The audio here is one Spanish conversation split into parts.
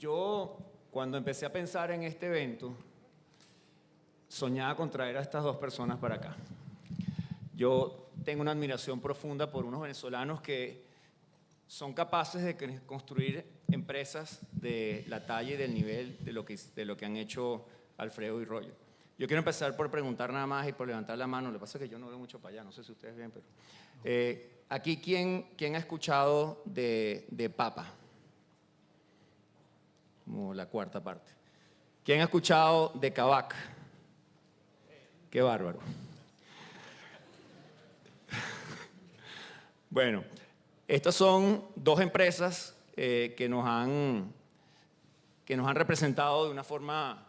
Yo, cuando empecé a pensar en este evento, soñaba con traer a estas dos personas para acá. Yo tengo una admiración profunda por unos venezolanos que son capaces de construir empresas de la talla y del nivel de lo que han hecho Alfredo y Roger. Yo quiero empezar por preguntar nada más y por levantar la mano. Lo que pasa es que yo no veo mucho para allá, no sé si ustedes ven, pero... aquí, ¿quién ha escuchado de Papa? Como la cuarta parte. ¿Quién ha escuchado de Kavak? Qué bárbaro. Bueno, estas son dos empresas que nos han representado de una forma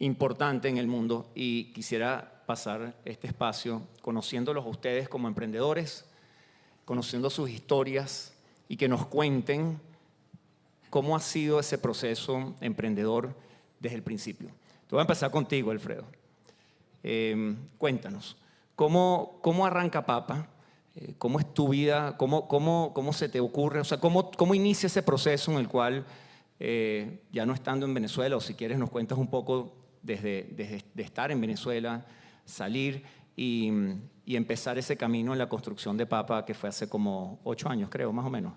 importante en el mundo y quisiera pasar este espacio conociéndolos a ustedes como emprendedores, conociendo sus historias y que nos cuenten cómo ha sido ese proceso emprendedor desde el principio. Te voy a empezar contigo, Alfredo. Cuéntanos, ¿cómo arranca Papa? ¿Cómo es tu vida? ¿Cómo se te ocurre? O sea, ¿cómo inicia ese proceso en el cual, ya no estando en Venezuela, o si quieres nos cuentas un poco de estar en Venezuela, salir y empezar ese camino en la construcción de Papa, que fue hace como 8 años, creo, más o menos,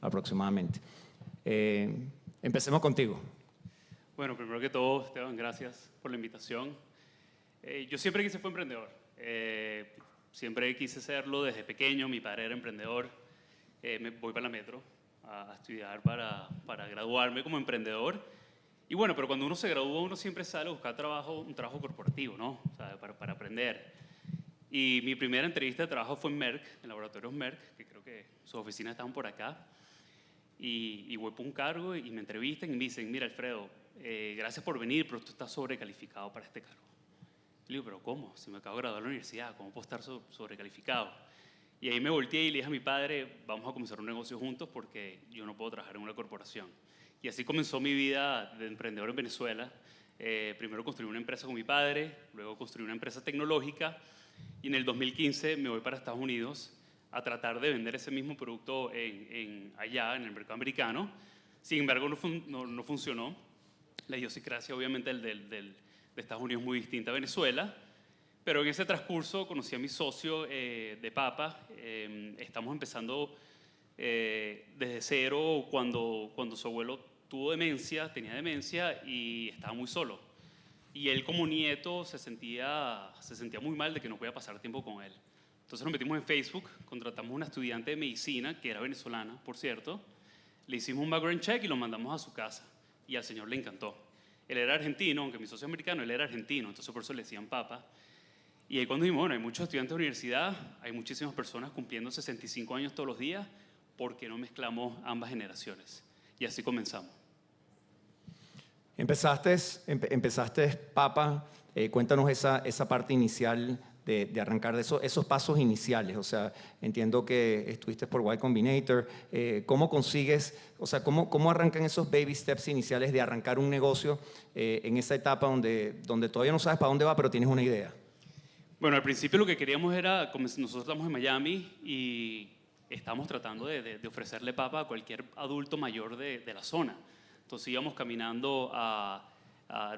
aproximadamente. Empecemos contigo. Bueno, primero que todo, Esteban, gracias por la invitación. Yo siempre quise ser emprendedor. Siempre quise serlo desde pequeño. Mi padre era emprendedor. Me voy para la Metro a estudiar para graduarme como emprendedor. Y bueno, pero cuando uno se gradúa, uno siempre sale a buscar un trabajo corporativo, ¿no? O sea, para aprender. Y mi primera entrevista de trabajo fue en Merck, en Laboratorios Merck, que creo que sus oficinas estaban por acá. Y voy por un cargo y me entrevistan y me dicen, mira, Alfredo, gracias por venir, pero tú estás sobrecalificado para este cargo. Le digo, ¿pero cómo? Si me acabo de graduar de la universidad, ¿cómo puedo estar sobrecalificado? Y ahí me volteé y le dije a mi padre, vamos a comenzar un negocio juntos porque yo no puedo trabajar en una corporación. Y así comenzó mi vida de emprendedor en Venezuela. Primero construí una empresa con mi padre, luego construí una empresa tecnológica y en el 2015 me voy para Estados Unidos a tratar de vender ese mismo producto allá, en el mercado americano. Sin embargo, no funcionó. La idiosincrasia, obviamente, de Estados Unidos es muy distinta a Venezuela. Pero en ese transcurso conocí a mi socio de Papa. Estamos empezando desde cero cuando su abuelo tenía demencia y estaba muy solo. Y él como nieto se sentía muy mal de que no podía pasar tiempo con él. Entonces nos metimos en Facebook, contratamos a una estudiante de medicina, que era venezolana, por cierto, le hicimos un background check y lo mandamos a su casa. Y al señor le encantó. Él era argentino, aunque mi socio es americano, él era argentino, entonces por eso le decían Papa. Y ahí cuando dijimos, bueno, hay muchos estudiantes de universidad, hay muchísimas personas cumpliendo 65 años todos los días, ¿por qué no mezclamos ambas generaciones? Y así comenzamos. Empezaste Papa, cuéntanos esa parte inicial de arrancar de esos pasos iniciales. O sea, entiendo que estuviste por Y Combinator. ¿Cómo consigues, o sea, cómo arrancan esos baby steps iniciales de arrancar un negocio en esa etapa donde todavía no sabes para dónde va, pero tienes una idea? Bueno, al principio lo que queríamos era, como nosotros estamos en Miami y estamos tratando de ofrecerle Papa a cualquier adulto mayor de la zona. Entonces íbamos caminando a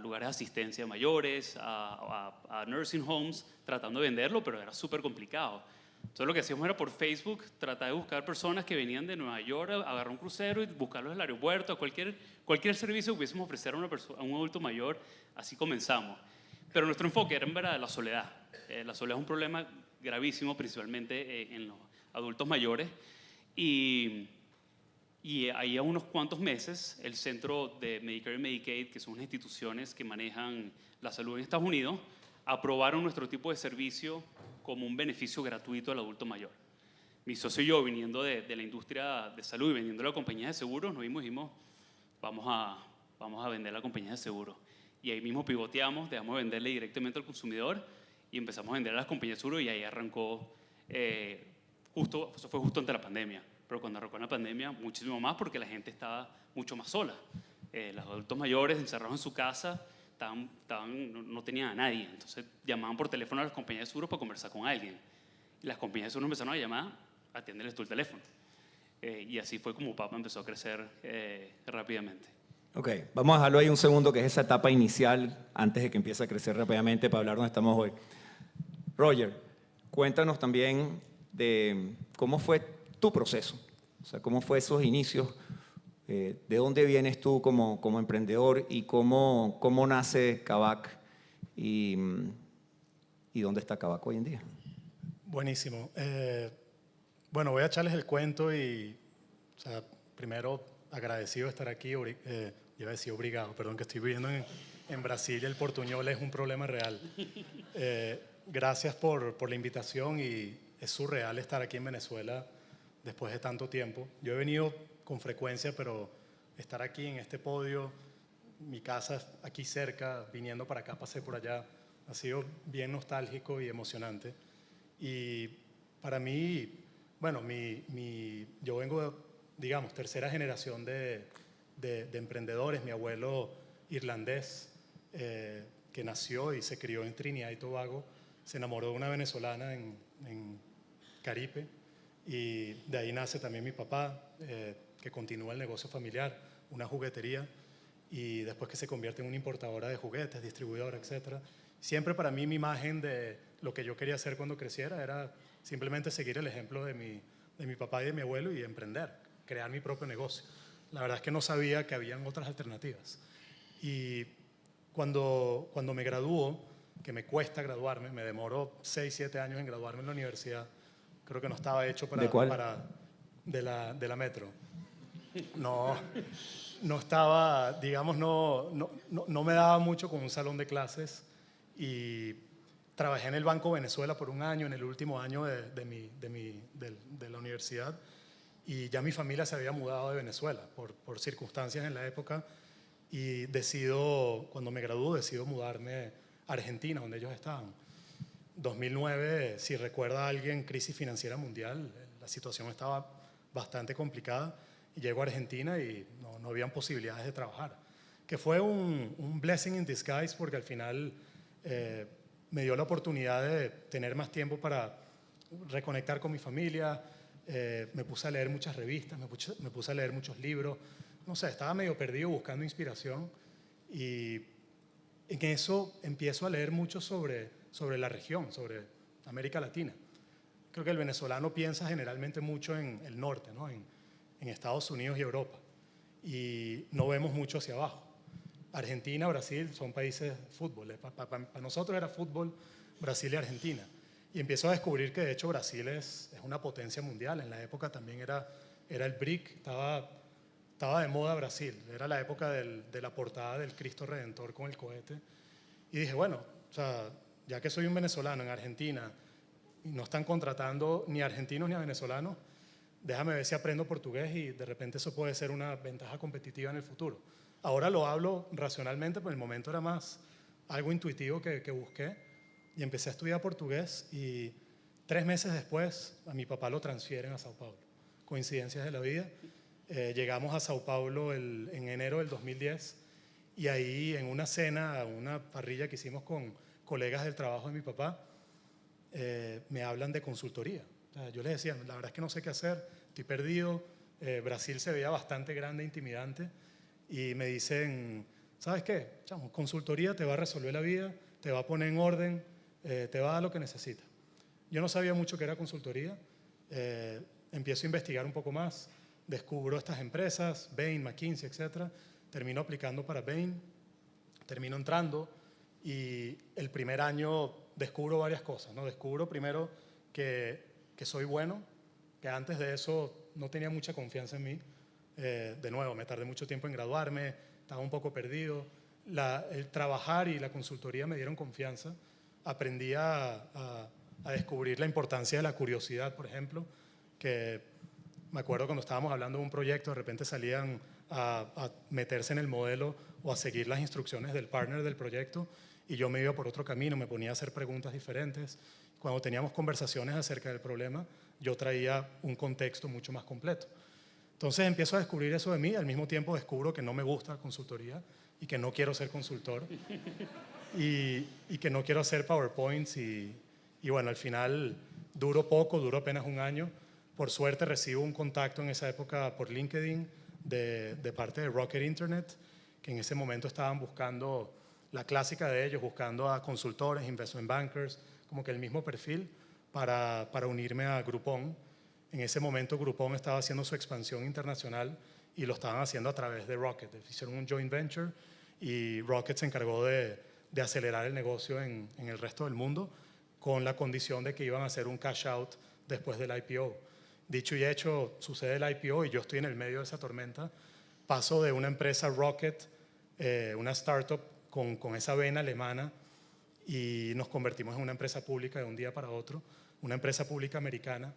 lugares de asistencia de mayores, a nursing homes, tratando de venderlo, pero era súper complicado. Entonces lo que hacíamos era por Facebook tratar de buscar personas que venían de Nueva York, agarrar un crucero y buscarlos en el aeropuerto, cualquier servicio que pudiésemos ofrecer a un adulto mayor. Así comenzamos. Pero nuestro enfoque era en verdad la soledad. La soledad es un problema gravísimo, principalmente en los adultos mayores. Y ahí a unos cuantos meses, el Centro de Medicare y Medicaid, que son unas instituciones que manejan la salud en Estados Unidos, aprobaron nuestro tipo de servicio como un beneficio gratuito al adulto mayor. Mi socio y yo, viniendo de la industria de salud y vendiendo la compañía de seguros, nos dijimos, vamos a vender la compañía de seguros. Y ahí mismo pivoteamos, dejamos de venderle directamente al consumidor y empezamos a vender a las compañías de seguros y ahí arrancó, eso fue justo antes de la pandemia. Pero cuando arrancó la pandemia, muchísimo más porque la gente estaba mucho más sola. Los adultos mayores encerrados en su casa no tenían a nadie. Entonces llamaban por teléfono a las compañías de seguros para conversar con alguien. Y las compañías de seguros empezaron a llamar, atiéndeles tú el teléfono. Y así fue como Papa empezó a crecer rápidamente. Ok, vamos a dejarlo ahí un segundo, que es esa etapa inicial, antes de que empiece a crecer rápidamente, para hablar dónde estamos hoy. Roger, cuéntanos también de cómo fue tu proceso, o sea, cómo fue esos inicios, de dónde vienes tú como emprendedor y cómo nace Kavak y, y dónde está Kavak hoy en día. Buenísimo. Bueno, voy a echarles el cuento y, o sea, primero agradecido de estar aquí. Iba a decir obrigado, perdón, que estoy viviendo en Brasil y el portuñol es un problema real. Gracias por la invitación y es surreal estar aquí en Venezuela después de tanto tiempo. Yo he venido con frecuencia, pero estar aquí en este podio, mi casa aquí cerca, viniendo para acá, pasé por allá, ha sido bien nostálgico y emocionante. Y para mí, bueno, yo vengo, digamos, tercera generación de emprendedores. Mi abuelo irlandés, que nació y se crió en Trinidad y Tobago, se enamoró de una venezolana en Caripe, y de ahí nace también mi papá, que continúa el negocio familiar, una juguetería, y después que se convierte en una importadora de juguetes, distribuidora, etc. Siempre para mí mi imagen de lo que yo quería hacer cuando creciera era simplemente seguir el ejemplo de mi papá y de mi abuelo y emprender, crear mi propio negocio. La verdad es que no sabía que habían otras alternativas. Y cuando me graduó, que me cuesta graduarme, me demoró 6, 7 años en graduarme en la universidad, creo que no estaba hecho ¿De cuál? de la Metro. No estaba, digamos, no me daba mucho con un salón de clases, y trabajé en el Banco Venezuela por un año, en el último año de la universidad, y ya mi familia se había mudado de Venezuela por circunstancias en la época, y cuando me graduó, decido mudarme a Argentina, donde ellos estaban. 2009, si recuerda a alguien, crisis financiera mundial, la situación estaba bastante complicada, y llego a Argentina y no habían posibilidades de trabajar, que fue un blessing in disguise, porque al final me dio la oportunidad de tener más tiempo para reconectar con mi familia. Me puse a leer muchas revistas, me puse a leer muchos libros, no sé, estaba medio perdido buscando inspiración, y en eso empiezo a leer mucho sobre la región, sobre América Latina. Creo que el venezolano piensa generalmente mucho en el norte, ¿no? en Estados Unidos y Europa, y no vemos mucho hacia abajo. Argentina, Brasil son países de fútbol. Para nosotros era fútbol, Brasil y Argentina. Y empiezo a descubrir que de hecho Brasil es una potencia mundial. En la época también era el BRIC, estaba de moda Brasil. Era la época de la portada del Cristo Redentor con el cohete. Y dije, bueno, o sea, ya que soy un venezolano en Argentina y no están contratando ni argentinos ni a venezolanos, déjame ver si aprendo portugués y de repente eso puede ser una ventaja competitiva en el futuro. Ahora lo hablo racionalmente, pero en el momento era más algo intuitivo que busqué, y empecé a estudiar portugués, y 3 meses después a mi papá lo transfieren a Sao Paulo. Coincidencias de la vida. Llegamos a Sao Paulo en enero del 2010, y ahí en una cena, una parrilla que hicimos con colegas del trabajo de mi papá, me hablan de consultoría. O sea, yo les decía, la verdad es que no sé qué hacer, estoy perdido. Brasil se veía bastante grande e intimidante, y me dicen, ¿sabes qué? Chamo, consultoría te va a resolver la vida, te va a poner en orden, te va a dar lo que necesitas. Yo no sabía mucho qué era consultoría. Empiezo a investigar un poco más, descubro estas empresas, Bain, McKinsey, etc. Termino aplicando para Bain, termino entrando, y el primer año descubro varias cosas, ¿no? Descubro primero que soy bueno, que antes de eso no tenía mucha confianza en mí. De nuevo, me tardé mucho tiempo en graduarme, estaba un poco perdido. El trabajar y la consultoría me dieron confianza. Aprendí a descubrir la importancia de la curiosidad, por ejemplo, que me acuerdo cuando estábamos hablando de un proyecto, de repente salían a meterse en el modelo o a seguir las instrucciones del partner del proyecto, y yo me iba por otro camino, me ponía a hacer preguntas diferentes. Cuando teníamos conversaciones acerca del problema, yo traía un contexto mucho más completo. Entonces empiezo a descubrir eso de mí, al mismo tiempo descubro que no me gusta la consultoría y que no quiero ser consultor y que no quiero hacer PowerPoints, y bueno, al final duró apenas un año. Por suerte recibo un contacto en esa época por LinkedIn de parte de Rocket Internet, que en ese momento estaban buscando, la clásica de ellos, buscando a consultores, investment bankers, como que el mismo perfil para unirme a Groupon. En ese momento Groupon estaba haciendo su expansión internacional y lo estaban haciendo a través de Rocket. Hicieron un joint venture y Rocket se encargó de acelerar el negocio en el resto del mundo con la condición de que iban a hacer un cash out después del IPO. Dicho y hecho, sucede el IPO y yo estoy en el medio de esa tormenta. Paso de una empresa Rocket, una startup con esa vena alemana, y nos convertimos en una empresa pública de un día para otro, una empresa pública americana.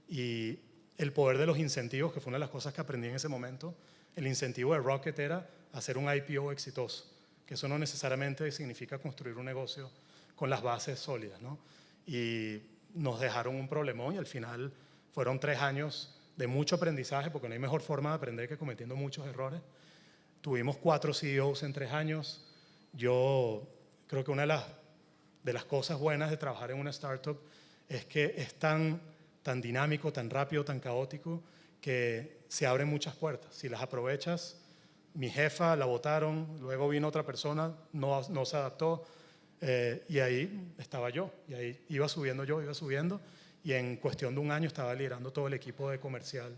Y el poder de los incentivos, que fue una de las cosas que aprendí en ese momento, el incentivo de Rocket era hacer un IPO exitoso, que eso no necesariamente significa construir un negocio con las bases sólidas, ¿no? Y nos dejaron un problemón y al final fueron 3 años de mucho aprendizaje, porque no hay mejor forma de aprender que cometiendo muchos errores. Tuvimos 4 CEOs en 3 años. Yo creo que una de las cosas buenas de trabajar en una startup es que es tan dinámico, tan rápido, tan caótico, que se abren muchas puertas. Si las aprovechas, mi jefa la votaron, luego vino otra persona, no se adaptó, y ahí estaba yo, y ahí iba subiendo, y en cuestión de un año estaba liderando todo el equipo de comercial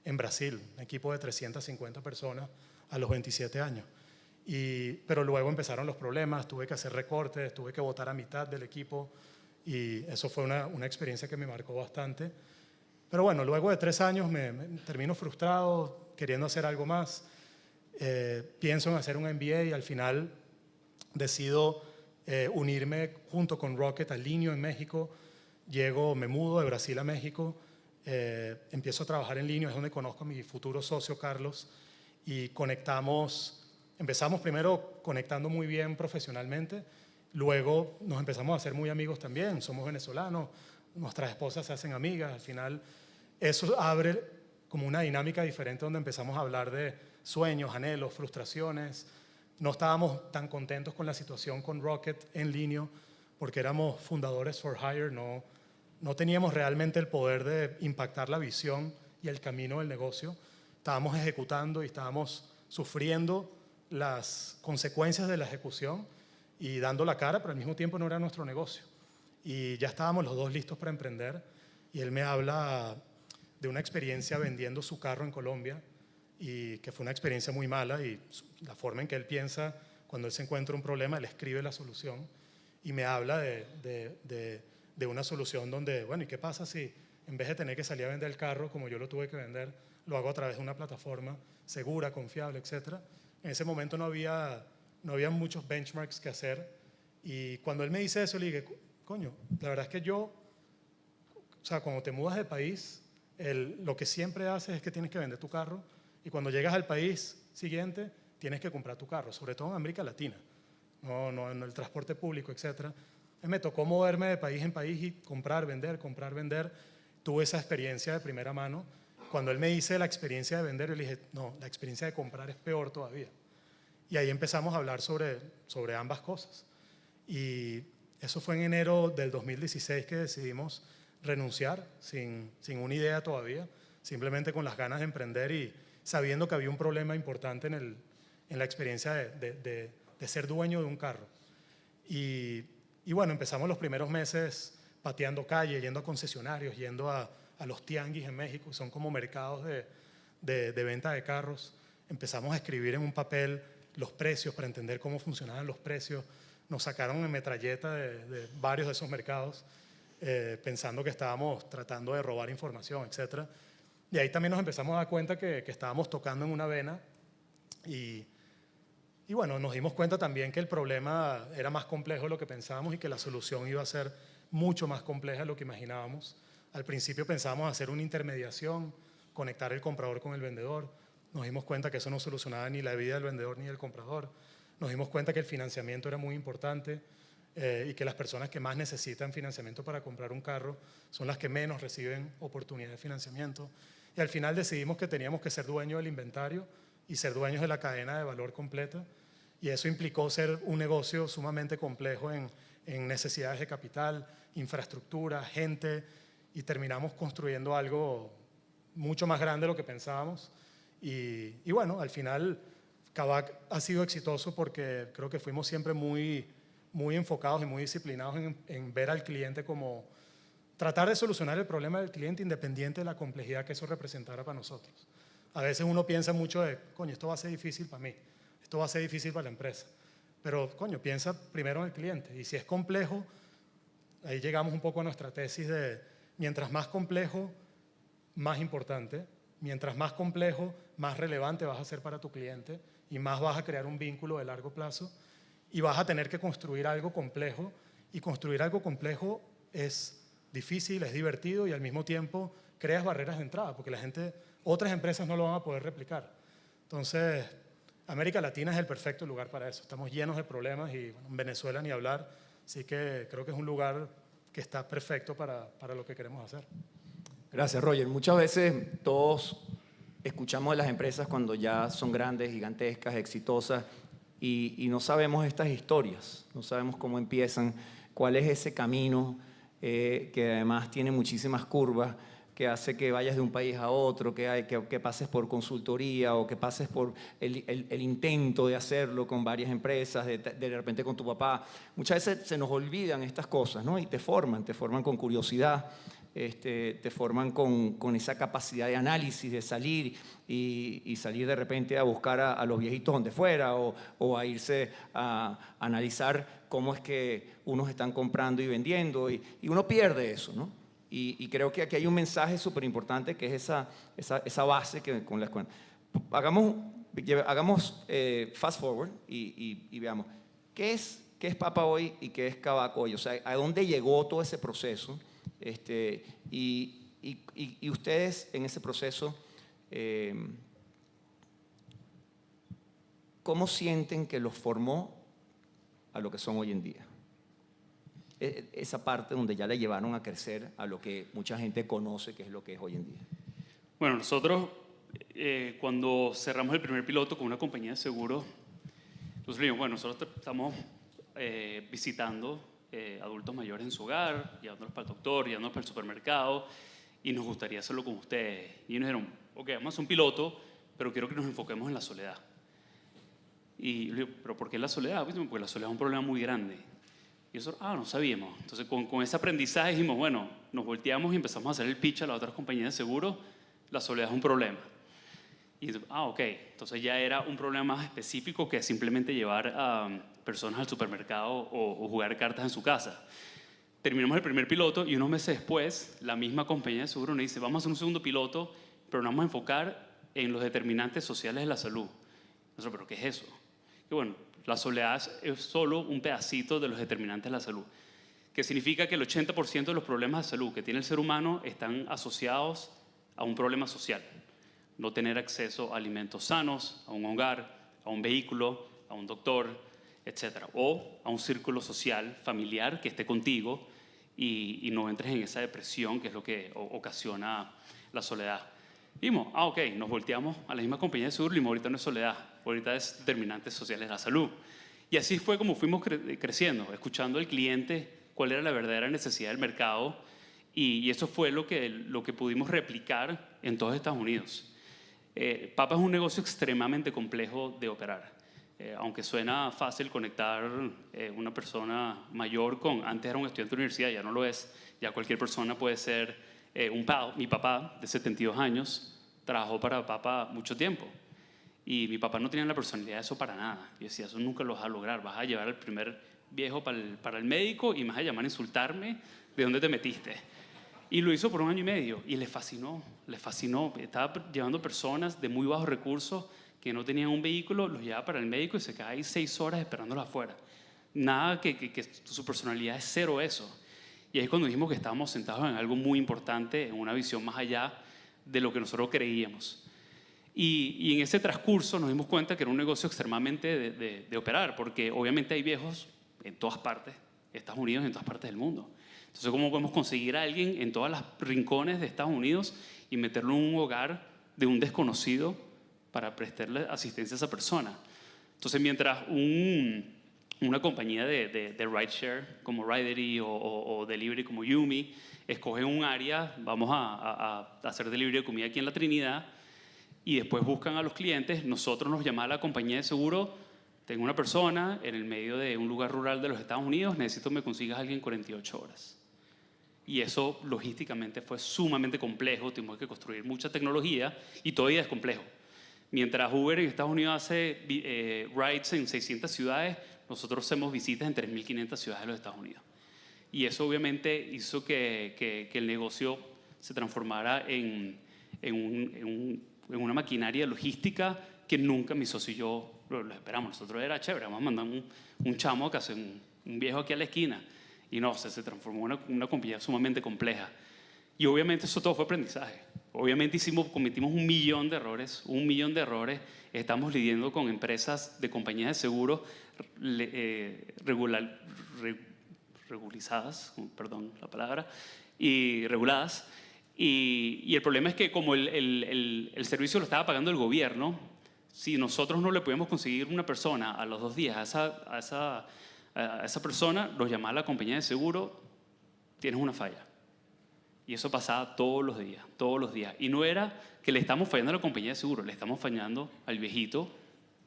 en Brasil, un equipo de 350 personas a los 27 años. Pero luego empezaron los problemas, tuve que hacer recortes, tuve que votar a mitad del equipo, y eso fue una experiencia que me marcó bastante. Pero bueno, luego de 3 años me termino frustrado, queriendo hacer algo más. Pienso en hacer un MBA y al final decido unirme junto con Rocket a Linio en México. Me mudo de Brasil a México, empiezo a trabajar en Linio, es donde conozco a mi futuro socio Carlos, y empezamos primero conectando muy bien profesionalmente, luego nos empezamos a hacer muy amigos también, somos venezolanos, nuestras esposas se hacen amigas, al final eso abre como una dinámica diferente donde empezamos a hablar de sueños, anhelos, frustraciones. No estábamos tan contentos con la situación con Rocket en Linio porque éramos fundadores for hire, no teníamos realmente el poder de impactar la visión y el camino del negocio. Estábamos ejecutando y estábamos sufriendo las consecuencias de la ejecución y dando la cara, pero al mismo tiempo no era nuestro negocio. Y ya estábamos los dos listos para emprender y él me habla de una experiencia vendiendo su carro en Colombia y que fue una experiencia muy mala, y la forma en que él piensa, cuando él se encuentra un problema, él escribe la solución y me habla de una solución donde, bueno, ¿y qué pasa si en vez de tener que salir a vender el carro como yo lo tuve que vender, lo hago a través de una plataforma segura, confiable, etcétera? En ese momento no había muchos benchmarks que hacer, y cuando él me dice eso, le dije, coño, la verdad es que o sea, cuando te mudas de país, lo que siempre haces es que tienes que vender tu carro, y cuando llegas al país siguiente tienes que comprar tu carro, sobre todo en América Latina, no en el transporte público, etcétera. Me tocó moverme de país en país y comprar, vender. Tuve esa experiencia de primera mano. Cuando él me dice la experiencia de vender, yo le dije, no, la experiencia de comprar es peor todavía. Y ahí empezamos a hablar sobre ambas cosas. Y eso fue en enero del 2016 que decidimos renunciar, sin una idea todavía, simplemente con las ganas de emprender y sabiendo que había un problema importante en la experiencia de ser dueño de un carro. Y bueno, empezamos los primeros meses pateando calle, yendo a concesionarios, yendo a los tianguis en México, son como mercados de venta de carros. Empezamos a escribir en un papel los precios para entender cómo funcionaban los precios. Nos sacaron en metralleta de varios de esos mercados, pensando que estábamos tratando de robar información, etc. Y ahí también nos empezamos a dar cuenta que estábamos tocando en una vena. Y bueno, nos dimos cuenta también que el problema era más complejo de lo que pensábamos y que la solución iba a ser mucho más compleja de lo que imaginábamos. Al principio pensábamos hacer una intermediación, conectar el comprador con el vendedor. Nos dimos cuenta que eso no solucionaba ni la vida del vendedor ni del comprador. Nos dimos cuenta que el financiamiento era muy importante, y que las personas que más necesitan financiamiento para comprar un carro son las que menos reciben oportunidad de financiamiento. Y al final decidimos que teníamos que ser dueños del inventario y ser dueños de la cadena de valor completa, y eso implicó ser un negocio sumamente complejo en necesidades de capital, infraestructura, gente, y terminamos construyendo algo mucho más grande de lo que pensábamos. Y bueno, al final Kavak ha sido exitoso porque creo que fuimos siempre muy enfocados y muy disciplinados en ver al cliente como tratar de solucionar el problema del cliente independiente de la complejidad que eso representara para nosotros. A veces uno piensa mucho de, coño, esto va a ser difícil para mí, esto va a ser difícil para la empresa. Pero, coño, piensa primero en el cliente. Y si es complejo, ahí llegamos un poco a nuestra tesis de mientras más complejo, más importante. Mientras más complejo, más relevante vas a ser para tu cliente y más vas a crear un vínculo de largo plazo y vas a tener que construir algo complejo. Y construir algo complejo es difícil, es divertido y al mismo tiempo creas barreras de entrada porque otras empresas no lo van a poder replicar. Entonces, América Latina es el perfecto lugar para eso. Estamos llenos de problemas y bueno, en Venezuela ni hablar. Así que creo que es un lugar que está perfecto para lo que queremos hacer. Gracias, Roger. Muchas veces todos escuchamos de las empresas cuando ya son grandes, gigantescas, exitosas y no sabemos estas historias, no sabemos cómo empiezan, cuál es ese camino que además tiene muchísimas curvas, que hace que vayas de un país a otro, que pases por consultoría o que pases por el intento de hacerlo con varias empresas, de repente con tu papá. Muchas veces se nos olvidan estas cosas, ¿no? Y te forman con curiosidad, te forman con esa capacidad de análisis, de salir y salir de repente a buscar a los viejitos donde fuera o a irse a analizar cómo es que unos están comprando y vendiendo y uno pierde eso, ¿no? Y creo que aquí hay un mensaje súper importante que es esa base con la cual hagamos fast forward y veamos qué es Papa hoy y qué es Kavak hoy, o sea, a dónde llegó todo ese proceso y ustedes en ese proceso, ¿cómo sienten que los formó a lo que son hoy en día? Esa parte donde ya le llevaron a crecer a lo que mucha gente conoce que es lo que es hoy en día. Bueno, nosotros cuando cerramos el primer piloto con una compañía de seguros, nosotros dijimos, bueno, nosotros estamos visitando adultos mayores en su hogar, llevándolos para el doctor, llevándolos para el supermercado y nos gustaría hacerlo con ustedes. Y nos dijeron, ok, vamos a hacer un piloto, pero quiero que nos enfoquemos en la soledad. Y yo le digo, ¿pero por qué la soledad? Porque la soledad es un problema muy grande. Y nosotros, no sabíamos. Entonces, con ese aprendizaje dijimos, bueno, nos volteamos y empezamos a hacer el pitch a las otras compañías de seguros, la soledad es un problema. Y ok, entonces ya era un problema más específico que simplemente llevar a personas al supermercado o jugar cartas en su casa. Terminamos el primer piloto y unos meses después, la misma compañía de seguros nos dice, vamos a hacer un segundo piloto, pero nos vamos a enfocar en los determinantes sociales de la salud. Nosotros, ¿pero qué es eso? Que bueno, la soledad es solo un pedacito de los determinantes de la salud, que significa que el 80% de los problemas de salud que tiene el ser humano están asociados a un problema social. No tener acceso a alimentos sanos, a un hogar, a un vehículo, a un doctor, etc. O a un círculo social, familiar, que esté contigo y no entres en esa depresión que es lo que ocasiona la soledad. Vimos, ok, nos volteamos a la misma compañía de seguro y ahorita no es soledad, ahorita es determinantes sociales de la salud. Y así fue como fuimos creciendo, escuchando al cliente cuál era la verdadera necesidad del mercado y eso fue lo que pudimos replicar en todos Estados Unidos. Papa es un negocio extremadamente complejo de operar. Aunque suena fácil conectar una persona mayor antes era un estudiante de universidad, ya no lo es, ya cualquier persona puede ser mi papá de 72 años trabajó para Papa mucho tiempo y mi papá no tenía la personalidad de eso para nada. Yo decía, eso nunca lo vas a lograr, vas a llevar al primer viejo para el médico y me vas a llamar a insultarme de dónde te metiste. Y lo hizo por 1 año y medio y le fascinó. Estaba llevando personas de muy bajos recursos que no tenían un vehículo, los llevaba para el médico y se quedaba ahí 6 horas esperándolo afuera. Nada que su personalidad es cero eso. Y ahí es cuando dijimos que estábamos sentados en algo muy importante, en una visión más allá de lo que nosotros creíamos. Y en ese transcurso nos dimos cuenta que era un negocio extremadamente de operar, porque obviamente hay viejos en todas partes, Estados Unidos y en todas partes del mundo. Entonces, ¿cómo podemos conseguir a alguien en todos los rincones de Estados Unidos y meterlo en un hogar de un desconocido para prestarle asistencia a esa persona? Entonces, mientras una compañía de rideshare como Ridery o delivery como Yumi escoge un área, vamos a hacer delivery de comida aquí en la Trinidad, y después buscan a los clientes. Nosotros nos llama la compañía de seguro, tengo una persona en el medio de un lugar rural de los Estados Unidos, necesito que me consigas a alguien en 48 horas. Y eso logísticamente fue sumamente complejo, tuvimos que construir mucha tecnología y todavía es complejo. Mientras Uber en Estados Unidos hace rides en 600 ciudades, nosotros hacemos visitas en 3.500 ciudades de los Estados Unidos. Y eso obviamente hizo que el negocio se transformara en una maquinaria logística que nunca mi socio y yo lo esperamos. Nosotros era chévere, vamos a mandar un chamo que hace un viejo aquí a la esquina. Y no, se transformó en una compañía sumamente compleja. Y obviamente eso todo fue aprendizaje. Obviamente cometimos 1 millón de errores, 1 millón de errores. Estamos lidiando con empresas de compañías de seguros regularizadas, perdón la palabra, y reguladas. Y el problema es que como el servicio lo estaba pagando el gobierno, si nosotros no le podíamos conseguir una persona a los 2 días a esa persona, los llamaba a la compañía de seguro, tienes una falla. Y eso pasaba todos los días, todos los días. Y no era que le estamos fallando a la compañía de seguro, le estamos fallando al viejito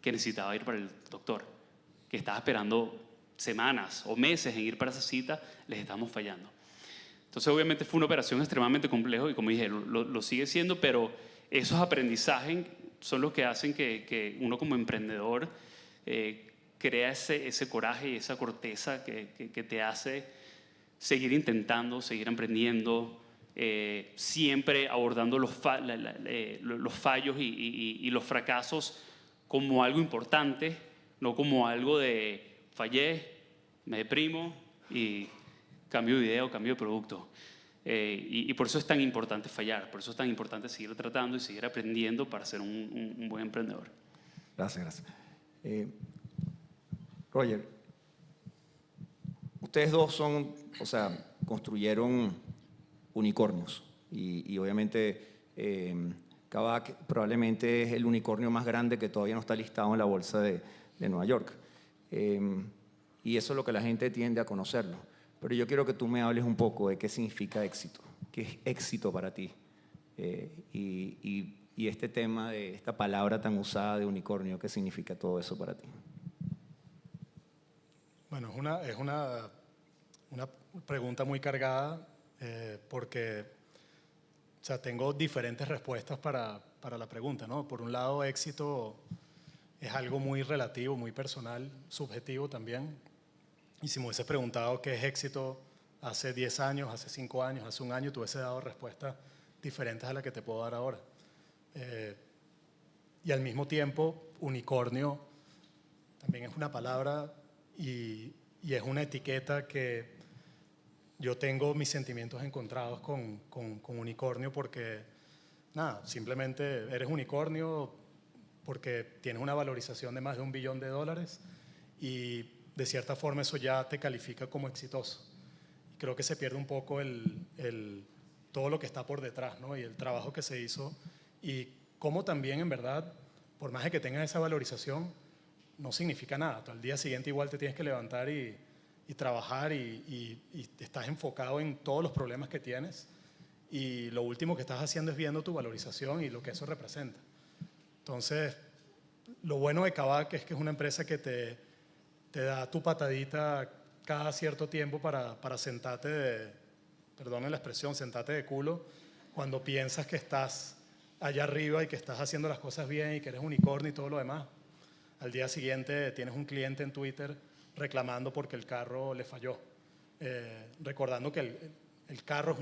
que necesitaba ir para el doctor, que estaba esperando semanas o meses en ir para esa cita, les estamos fallando. Entonces, obviamente fue una operación extremadamente compleja y, como dije, lo sigue siendo, pero esos aprendizajes son los que hacen que uno como emprendedor crea ese coraje y esa corteza que te hace seguir intentando, seguir emprendiendo, siempre abordando los fallos y los fracasos como algo importante, no como algo de fallé, me deprimo y cambio de idea o cambio de producto. Y por eso es tan importante fallar, por eso es tan importante seguir tratando y seguir aprendiendo para ser un buen emprendedor. Gracias. Roger, ustedes dos construyeron unicornios y obviamente Kavak probablemente es el unicornio más grande que todavía no está listado en la bolsa de Nueva York. Y eso es lo que la gente tiende a conocerlo. Pero yo quiero que tú me hables un poco de qué significa éxito, qué es éxito para ti. Y este tema de esta palabra tan usada de unicornio, ¿qué significa todo eso para ti? Bueno, es una pregunta muy cargada porque tengo diferentes respuestas para la pregunta, ¿no? Por un lado, éxito es algo muy relativo, muy personal, subjetivo también. Y si me hubieses preguntado qué es éxito hace 10 años, hace 5 años, hace 1 año, te hubiese dado respuestas diferentes a las que te puedo dar ahora. Y al mismo tiempo, unicornio también es una palabra y es una etiqueta que yo tengo mis sentimientos encontrados con unicornio porque, nada, simplemente eres unicornio porque tienes una valorización de más de $1 billón y de cierta forma eso ya te califica como exitoso. Creo que se pierde un poco todo lo que está por detrás, ¿no? Y el trabajo que se hizo y cómo también en verdad, por más de que tengas esa valorización, no significa nada. Al día siguiente igual te tienes que levantar y trabajar y estás enfocado en todos los problemas que tienes y lo último que estás haciendo es viendo tu valorización y lo que eso representa. Entonces, lo bueno de Kavak es que es una empresa que te da tu patadita cada cierto tiempo para sentarte perdonen la expresión, sentarte de culo cuando piensas que estás allá arriba y que estás haciendo las cosas bien y que eres unicornio y todo lo demás. Al día siguiente tienes un cliente en Twitter reclamando porque el carro le falló, recordando que el carro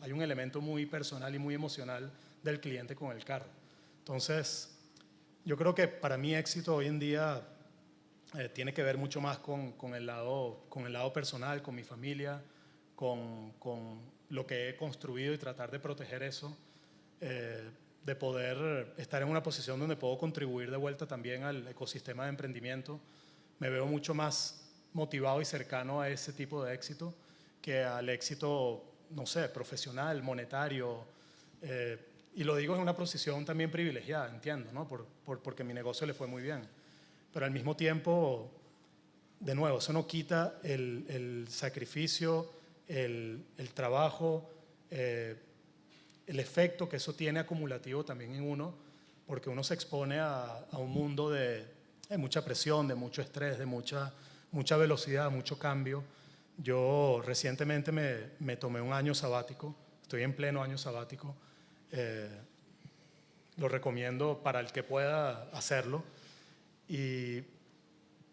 hay un elemento muy personal y muy emocional del cliente con el carro. Entonces, yo creo que para mí éxito hoy en día tiene que ver mucho más con el lado personal, con mi familia, con lo que he construido y tratar de proteger eso, de poder estar en una posición donde puedo contribuir de vuelta también al ecosistema de emprendimiento. Me veo mucho más motivado y cercano a ese tipo de éxito que al éxito, no sé, profesional, monetario. Y lo digo en una posición también privilegiada, entiendo, ¿no? Porque mi negocio le fue muy bien. Pero al mismo tiempo, de nuevo, eso no quita el sacrificio, el trabajo, el efecto que eso tiene acumulativo también en uno porque uno se expone a un mundo de mucha presión, de mucho estrés, de mucha velocidad, mucho cambio. Yo recientemente me tomé un año sabático, estoy en pleno año sabático. Lo recomiendo para el que pueda hacerlo. Y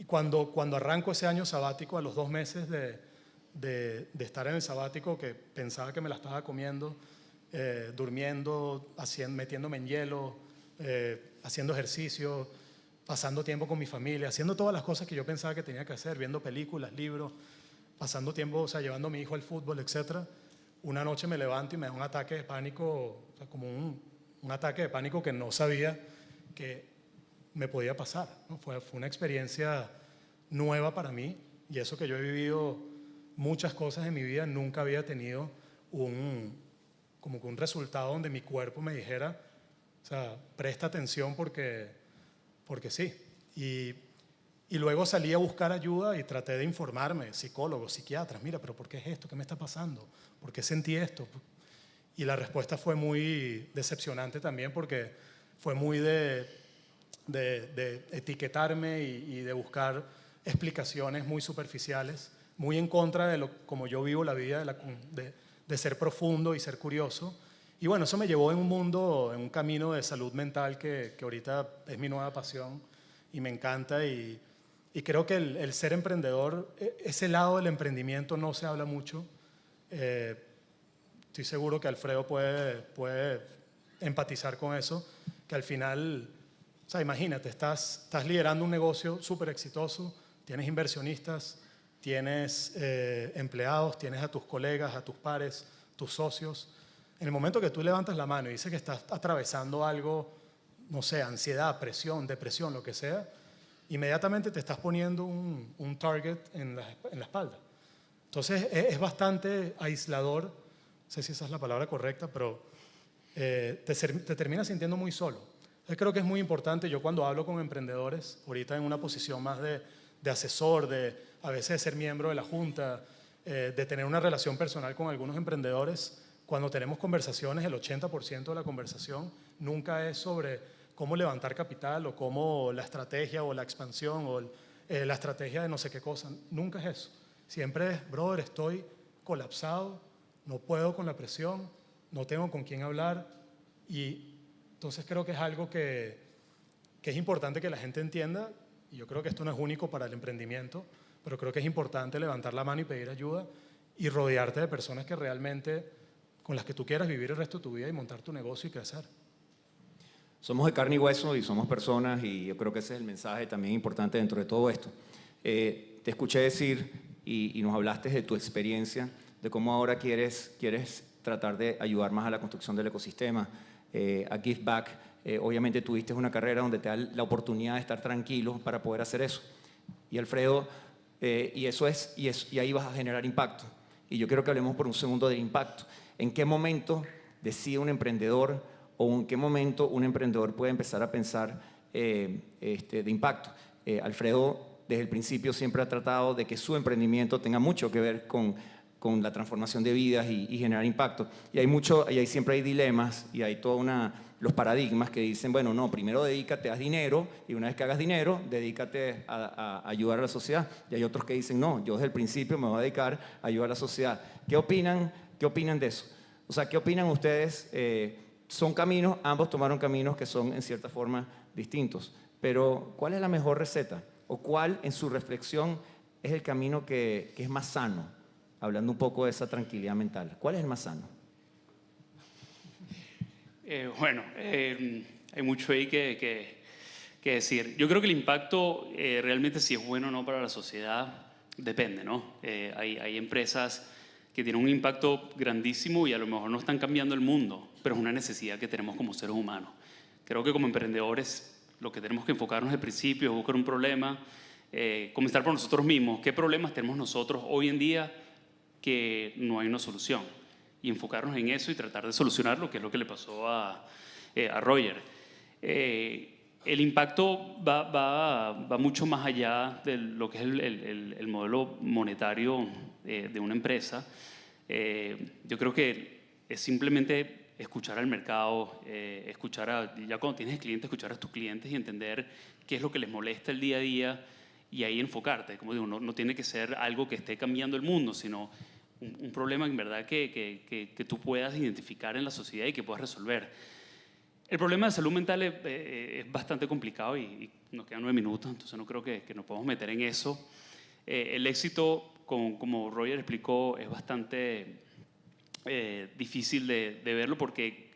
cuando arranco ese año sabático, a los 2 meses de estar en el sabático, que pensaba que me la estaba comiendo, durmiendo, metiéndome en hielo, haciendo ejercicio, pasando tiempo con mi familia, haciendo todas las cosas que yo pensaba que tenía que hacer, viendo películas, libros, pasando tiempo, o sea, llevando a mi hijo al fútbol, etc. Una noche me levanto y me da un ataque de pánico, o sea, como un ataque de pánico que no sabía que me podía pasar, ¿no? Fue una experiencia nueva para mí, y eso que yo he vivido muchas cosas en mi vida, nunca había tenido como que un resultado donde mi cuerpo me dijera, o sea, presta atención porque sí. Y luego salí a buscar ayuda y traté de informarme, psicólogos, psiquiatras, mira, pero ¿por qué es esto? ¿Qué me está pasando? ¿Por qué sentí esto? Y la respuesta fue muy decepcionante también, porque fue muy de etiquetarme y de buscar explicaciones muy superficiales, muy en contra de como yo vivo la vida, de ser profundo y ser curioso. Y bueno, eso me llevó en un camino de salud mental que ahorita es mi nueva pasión y me encanta. Y creo que el ser emprendedor, ese lado del emprendimiento no se habla mucho. Estoy seguro que Alfredo puede empatizar con eso, que al final, o sea, imagínate, estás liderando un negocio súper exitoso, tienes inversionistas, tienes empleados, tienes a tus colegas, a tus pares, tus socios. En el momento que tú levantas la mano y dices que estás atravesando algo, no sé, ansiedad, presión, depresión, lo que sea, inmediatamente te estás poniendo un target en la espalda. Entonces es bastante aislador, no sé si esa es la palabra correcta, pero te terminas sintiendo muy solo. Entonces creo que es muy importante, yo cuando hablo con emprendedores, ahorita en una posición más de asesor, a veces de ser miembro de la junta, de tener una relación personal con algunos emprendedores, cuando tenemos conversaciones, el 80% de la conversación nunca es sobre cómo levantar capital o cómo la estrategia o la expansión o la estrategia de no sé qué cosa. Nunca es eso. Siempre es, brother, estoy colapsado, no puedo con la presión, no tengo con quién hablar. Y entonces creo que es algo que es importante que la gente entienda. Y yo creo que esto no es único para el emprendimiento, pero creo que es importante levantar la mano y pedir ayuda y rodearte de personas que realmente, con las que tú quieras vivir el resto de tu vida y montar tu negocio y crecer. Somos de carne y hueso y somos personas, y yo creo que ese es el mensaje también importante dentro de todo esto. Te escuché decir y nos hablaste de tu experiencia, de cómo ahora quieres tratar de ayudar más a la construcción del ecosistema, a Give Back. Obviamente tuviste una carrera donde te da la oportunidad de estar tranquilo para poder hacer eso. Y Alfredo, y ahí vas a generar impacto. Y yo quiero que hablemos por un segundo del impacto. ¿En qué momento decide un emprendedor o en qué momento un emprendedor puede empezar a pensar de impacto? Alfredo, desde el principio, siempre ha tratado de que su emprendimiento tenga mucho que ver con la transformación de vidas y generar impacto. Y ahí siempre hay dilemas y hay los paradigmas que dicen, bueno, no, primero dedícate, haz dinero, y una vez que hagas dinero, dedícate a ayudar a la sociedad. Y hay otros que dicen, no, yo desde el principio me voy a dedicar a ayudar a la sociedad. ¿Qué opinan de eso? O sea, ¿qué opinan ustedes? Son caminos, ambos tomaron caminos que son en cierta forma distintos, pero ¿cuál es la mejor receta? ¿O cuál, en su reflexión, es el camino que es más sano? Hablando un poco de esa tranquilidad mental. ¿Cuál es el más sano? Hay mucho ahí que decir. Yo creo que el impacto realmente, si es bueno o no para la sociedad, depende, ¿no? Hay empresas que tienen un impacto grandísimo y a lo mejor no están cambiando el mundo, pero es una necesidad que tenemos como seres humanos. Creo que como emprendedores lo que tenemos que enfocarnos al principio es buscar un problema, comenzar por nosotros mismos. ¿Qué problemas tenemos nosotros hoy en día que no hay una solución? Y enfocarnos en eso y tratar de solucionarlo, que es lo que le pasó a Roger. El impacto va mucho más allá de lo que es el modelo monetario de una empresa. Yo creo que es simplemente escuchar al mercado, ya cuando tienes clientes, escuchar a tus clientes y entender qué es lo que les molesta el día a día y ahí enfocarte. Como digo, no tiene que ser algo que esté cambiando el mundo, sino un problema en verdad que tú puedas identificar en la sociedad y que puedas resolver. El problema de salud mental es bastante complicado y nos quedan 9 minutos, entonces no creo que nos podamos meter en eso. El éxito, como Roger explicó, es bastante difícil de verlo porque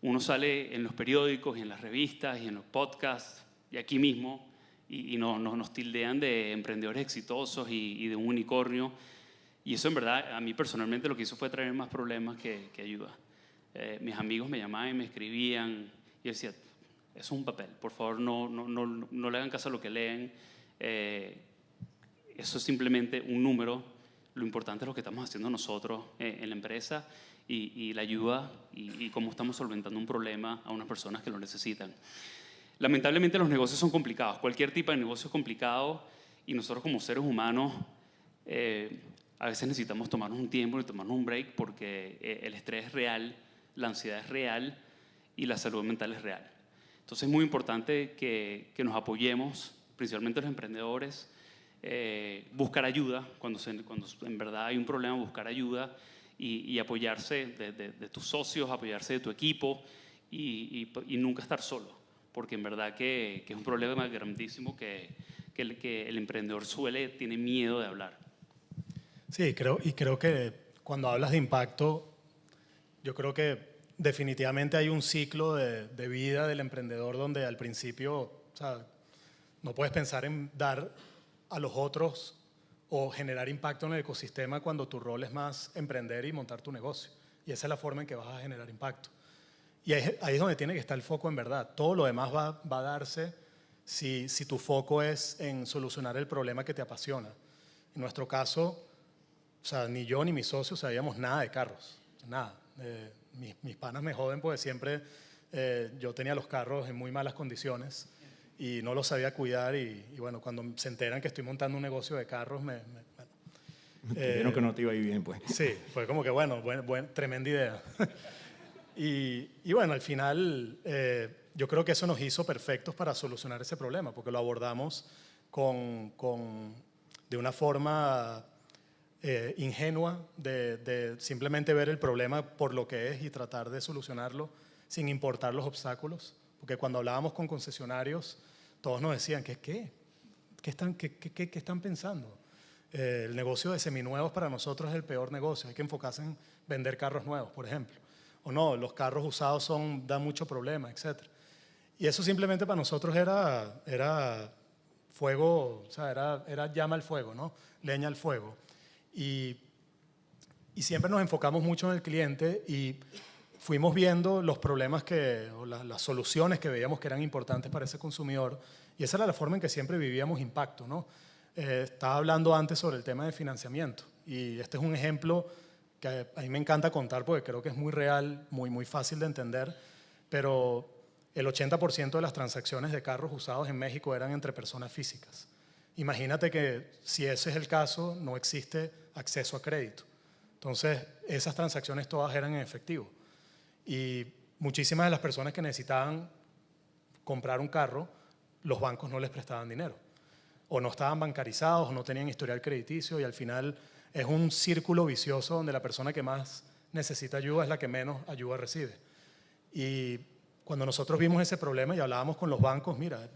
uno sale en los periódicos y en las revistas y en los podcasts y aquí mismo y nos tildean de emprendedores exitosos y de un unicornio. Y eso en verdad a mí personalmente lo que hizo fue traer más problemas que ayuda. Mis amigos me llamaban y me escribían y yo decía, eso es un papel, por favor no le hagan caso a lo que leen. Eso es simplemente un número. Lo importante es lo que estamos haciendo nosotros en la empresa y la ayuda y cómo estamos solventando un problema a unas personas que lo necesitan. Lamentablemente los negocios son complicados, cualquier tipo de negocio es complicado y nosotros como seres humanos a veces necesitamos tomarnos un tiempo y tomarnos un break porque el estrés es real, la ansiedad es real y la salud mental es real. Entonces es muy importante que nos apoyemos, principalmente los emprendedores, buscar ayuda, cuando en verdad hay un problema, buscar ayuda y apoyarse de tus socios, apoyarse de tu equipo y nunca estar solo, porque en verdad que es un problema grandísimo que el emprendedor tiene miedo de hablar. Sí, creo que cuando hablas de impacto, yo creo que definitivamente hay un ciclo de vida del emprendedor donde al principio, o sea, no puedes pensar en dar a los otros o generar impacto en el ecosistema cuando tu rol es más emprender y montar tu negocio. Y esa es la forma en que vas a generar impacto. Y ahí es donde tiene que estar el foco en verdad. Todo lo demás va a darse si tu foco es en solucionar el problema que te apasiona. En nuestro caso, o sea, ni yo ni mis socios sabíamos nada de carros, nada. Mis panas me joden porque siempre yo tenía los carros en muy malas condiciones y no los sabía cuidar y bueno, cuando se enteran que estoy montando un negocio de carros, Te vieron que no te iba a ir bien, pues. Sí, fue como que bueno, tremenda idea. y bueno, al final yo creo que eso nos hizo perfectos para solucionar ese problema porque lo abordamos de una forma ingenua de simplemente ver el problema por lo que es y tratar de solucionarlo sin importar los obstáculos. Porque cuando hablábamos con concesionarios, todos nos decían, ¿qué están pensando? El negocio de seminuevos para nosotros es el peor negocio. Hay que enfocarse en vender carros nuevos, por ejemplo. O no, los carros usados dan mucho problema, etc. Y eso simplemente para nosotros era fuego, o sea, era llama al fuego, ¿no? Leña al fuego. Y siempre nos enfocamos mucho en el cliente y fuimos viendo los problemas o las soluciones que veíamos que eran importantes para ese consumidor y esa era la forma en que siempre vivíamos impacto, ¿no? Estaba hablando antes sobre el tema de financiamiento y este es un ejemplo que a mí me encanta contar porque creo que es muy real, muy fácil de entender, pero el 80% de las transacciones de carros usados en México eran entre personas físicas. Imagínate que si ese es el caso, no existe acceso a crédito. Entonces, esas transacciones todas eran en efectivo. Y muchísimas de las personas que necesitaban comprar un carro, los bancos no les prestaban dinero. O no estaban bancarizados, o no tenían historial crediticio, y al final es un círculo vicioso donde la persona que más necesita ayuda es la que menos ayuda recibe. Y cuando nosotros vimos ese problema y hablábamos con los bancos, mira,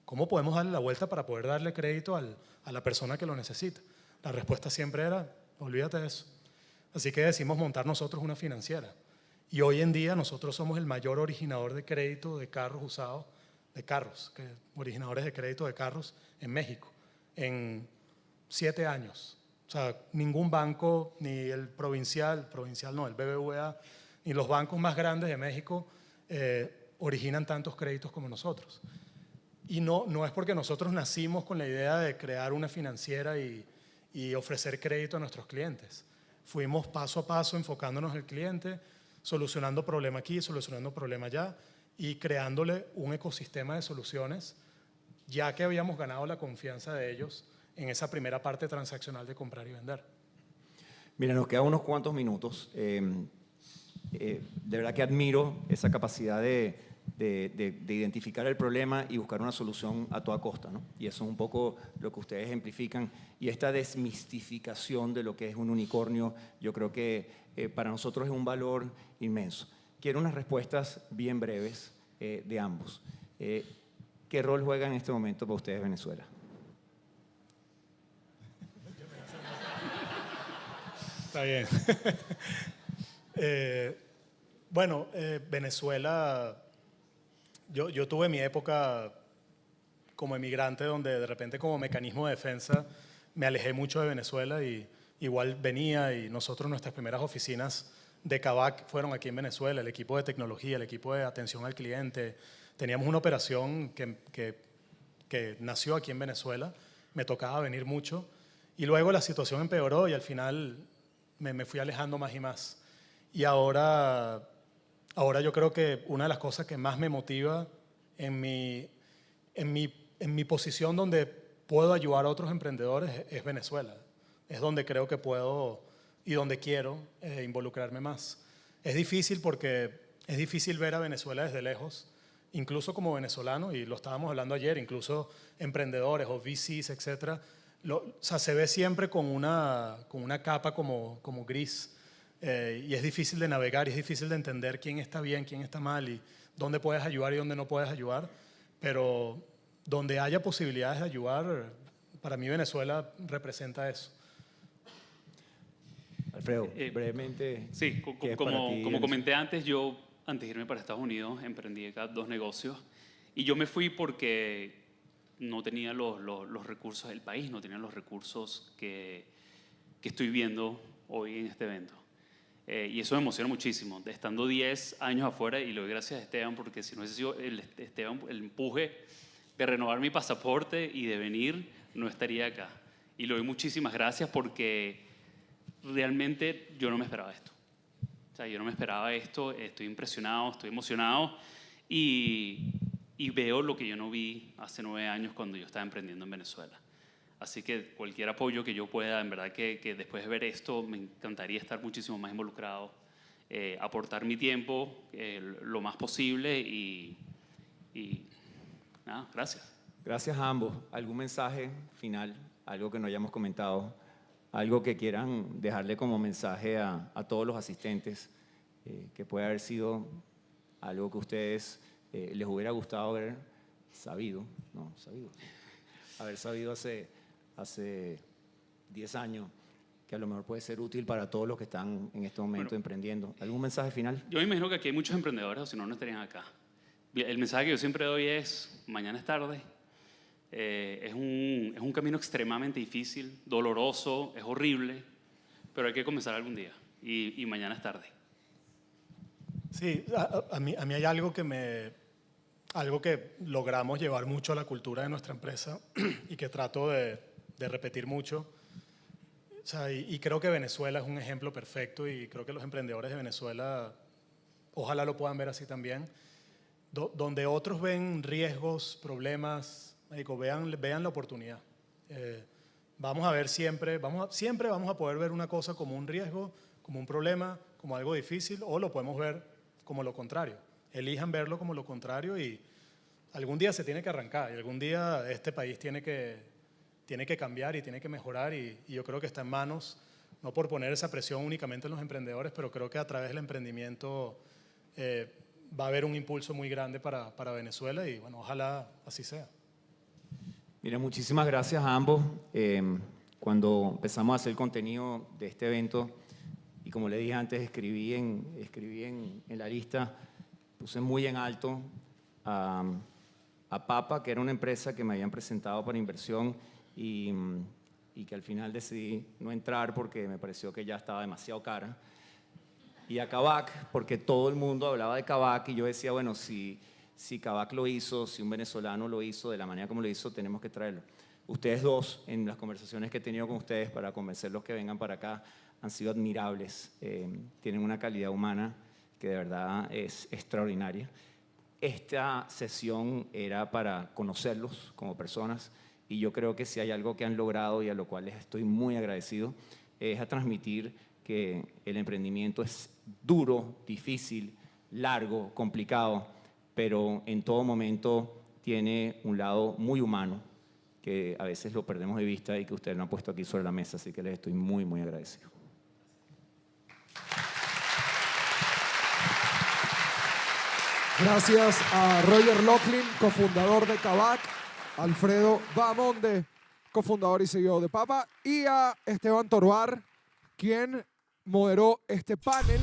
¿cómo podemos darle la vuelta para poder darle crédito a la persona que lo necesita? La respuesta siempre era, olvídate de eso. Así que decidimos montar nosotros una financiera. Y hoy en día nosotros somos el mayor originador de crédito de carros usados, originadores de crédito de carros en México, en 7 años. O sea, ningún banco, ni el provincial no, el BBVA, ni los bancos más grandes de México originan tantos créditos como nosotros. Y no es porque nosotros nacimos con la idea de crear una financiera y ofrecer crédito a nuestros clientes. Fuimos paso a paso enfocándonos en el cliente, solucionando problema aquí, solucionando problema allá y creándole un ecosistema de soluciones, ya que habíamos ganado la confianza de ellos en esa primera parte transaccional de comprar y vender. Mira, nos quedan unos cuantos minutos. de verdad que admiro esa capacidad de identificar el problema y buscar una solución a toda costa, ¿no? Y eso es un poco lo que ustedes ejemplifican. Y esta desmistificación de lo que es un unicornio, yo creo que para nosotros es un valor inmenso. Quiero unas respuestas bien breves de ambos. ¿Qué rol juega en este momento para ustedes Venezuela? Está bien. Bueno, Venezuela, yo tuve mi época como emigrante donde de repente como mecanismo de defensa me alejé mucho de Venezuela y igual venía y nuestras primeras oficinas de Kavak fueron aquí en Venezuela, el equipo de tecnología, el equipo de atención al cliente. Teníamos una operación que nació aquí en Venezuela, me tocaba venir mucho y luego la situación empeoró y al final me fui alejando más y más. Y ahora yo creo que una de las cosas que más me motiva en mi posición donde puedo ayudar a otros emprendedores es Venezuela. Es donde creo que puedo y donde quiero involucrarme más. Es difícil porque es difícil ver a Venezuela desde lejos, incluso como venezolano, y lo estábamos hablando ayer, incluso emprendedores o VCs, etcétera. O sea, se ve siempre con una capa como gris. Y es difícil de navegar, y es difícil de entender quién está bien, quién está mal y dónde puedes ayudar y dónde no puedes ayudar. Pero donde haya posibilidades de ayudar, para mí Venezuela representa eso. Alfredo, brevemente. Sí, ¿qué es para ti como comenté antes, yo antes de irme para Estados Unidos emprendí acá 2 negocios y yo me fui porque no tenía los recursos del país, no tenía los recursos que estoy viendo hoy en este evento. Y eso me emociona muchísimo. Estando 10 años afuera, y le doy gracias a Esteban, porque si no hubiese sido el empuje de renovar mi pasaporte y de venir, no estaría acá. Y le doy muchísimas gracias porque realmente yo no me esperaba esto. O sea, yo no me esperaba esto, estoy impresionado, estoy emocionado y veo lo que yo no vi hace 9 años cuando yo estaba emprendiendo en Venezuela. Así que cualquier apoyo que yo pueda, en verdad que después de ver esto me encantaría estar muchísimo más involucrado, aportar mi tiempo lo más posible y nada, gracias. Gracias a ambos. ¿Algún mensaje final? Algo que no hayamos comentado, algo que quieran dejarle como mensaje a todos los asistentes, que puede haber sido algo que a ustedes les hubiera gustado haber sabido, ¿no? Haber sabido hace 10 años, que a lo mejor puede ser útil para todos los que están en este momento emprendiendo. ¿Algún mensaje final? Yo me imagino que aquí hay muchos emprendedores, o si no, no estarían acá. El mensaje que yo siempre doy es, mañana es tarde. Es un camino extremadamente difícil, doloroso, es horrible, pero hay que comenzar algún día y mañana es tarde. Sí, a mí hay algo que logramos llevar mucho a la cultura de nuestra empresa y que trato de repetir mucho. O sea, y creo que Venezuela es un ejemplo perfecto y creo que los emprendedores de Venezuela ojalá lo puedan ver así también. Donde otros ven riesgos, problemas, vean la oportunidad. Vamos a ver siempre vamos a poder ver una cosa como un riesgo, como un problema, como algo difícil, o lo podemos ver como lo contrario. Elijan verlo como lo contrario y algún día se tiene que arrancar y algún día este país tiene que cambiar y tiene que mejorar y yo creo que está en manos, no por poner esa presión únicamente en los emprendedores, pero creo que a través del emprendimiento va a haber un impulso muy grande para Venezuela y bueno, ojalá así sea. Mira, muchísimas gracias a ambos. Cuando empezamos a hacer el contenido de este evento, y como le dije antes, escribí en la lista, puse muy en alto a Papa, que era una empresa que me habían presentado para inversión y que al final decidí no entrar porque me pareció que ya estaba demasiado cara. Y a Kavak, porque todo el mundo hablaba de Kavak y yo decía, bueno, si Kavak lo hizo, si un venezolano lo hizo de la manera como lo hizo, tenemos que traerlo. Ustedes dos, en las conversaciones que he tenido con ustedes para convencerlos que vengan para acá, han sido admirables. Tienen una calidad humana que de verdad es extraordinaria. Esta sesión era para conocerlos como personas y yo creo que si hay algo que han logrado y a lo cual les estoy muy agradecido, es a transmitir que el emprendimiento es duro, difícil, largo, complicado, pero en todo momento tiene un lado muy humano que a veces lo perdemos de vista y que usted lo ha puesto aquí sobre la mesa, así que les estoy muy, muy agradecido. Gracias a Roger Locklin, cofundador de Kavak, Alfredo Bahamonde, cofundador y CEO de Papa, y a Esteban Torvar, quien moderó este panel.